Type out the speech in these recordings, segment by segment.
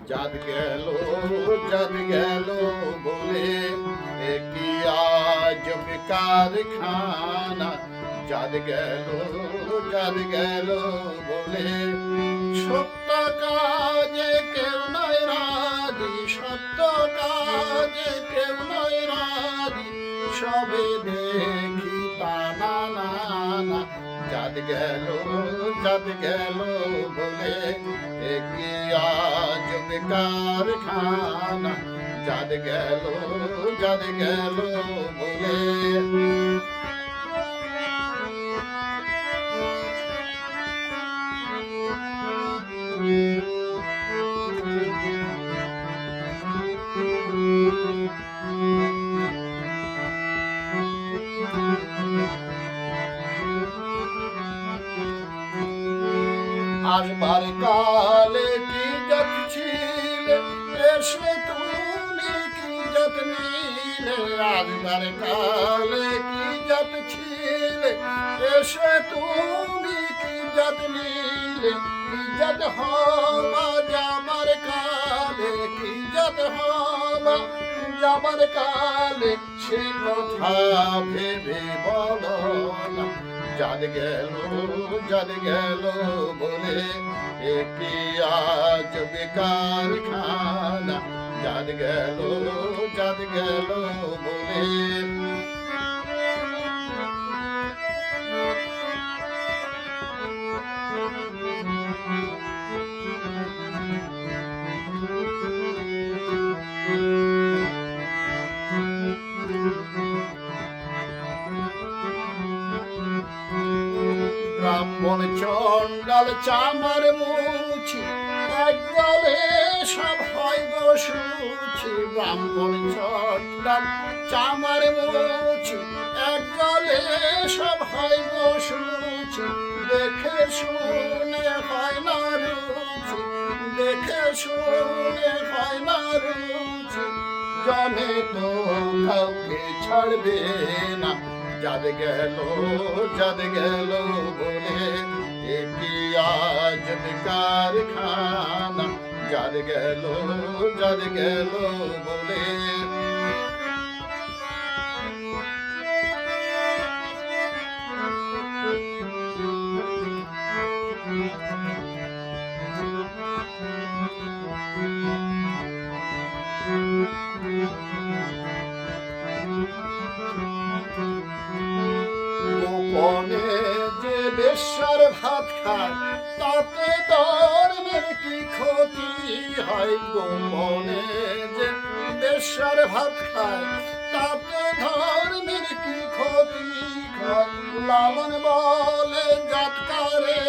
যাদ গেল বলে কি আজব কারখানা। যাদ গেল বলে সত্য কাজে কেউ নয় রাজি, সত্য কাজে কেউ নয় রাজি, সবে দেখি টানা নানা। যাদ গেল বলে কি আজব কারখানা। যাদ গেল বলে আসবার কালে কি যত ছিলে, এসে তুমি কি যত নিলে। আসবার কালে কি যত ছিলে, এসে তুমি কি যত নিলে। কি যত হবা যাবার কালে, কি যত হবা যাবার কালে, সে কথা ভেবে বলো না। যাদ গেল বলে কি আজব কারখানা। যাদ গেল বলে ব্রাহ্মণ চণ্ডাল চামার মুছি, এক দলে সব হয় বসুছি। ব্রাহ্মণ চণ্ডাল চামার মুছি, এক দলে সব হয় বসুছি। দেখে শুনে হয় না রুচি, দেখে শুনে হয় না রুচি, জমে তো কাউকে ছাড়বে না। যাদ গেল বলে কি আজব কারখানা। যাদ গেল বলে গোপনে যে বেশ্যার ভাত খায়, তাতে ধর্মের কি ক্ষতি হয়। গোপনে যে বেশ্যার ভাত খায়, তাতে ধর্মের কি ক্ষতি হয়। লালন বলে জাত করে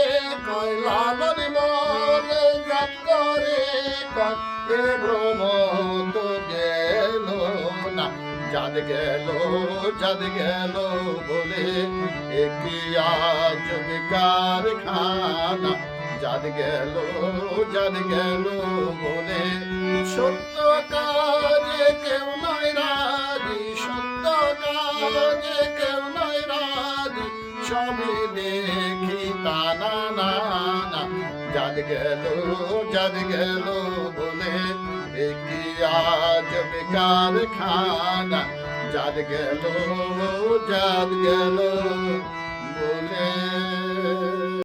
কয়, লালন বলে জাত করে কয়, এ ভ্রম তো গেল না। যাদ গেল বলে কি আজব কারখানা। যাদ গেল বলে সত্য কাজে কেউ নয় রাজি, সত্য কাজে কেউ নয় রাজি, সবে দেখি টানা নানা। যাদ গেল বলে কি আজব কারখানা। যাদ গেল বলে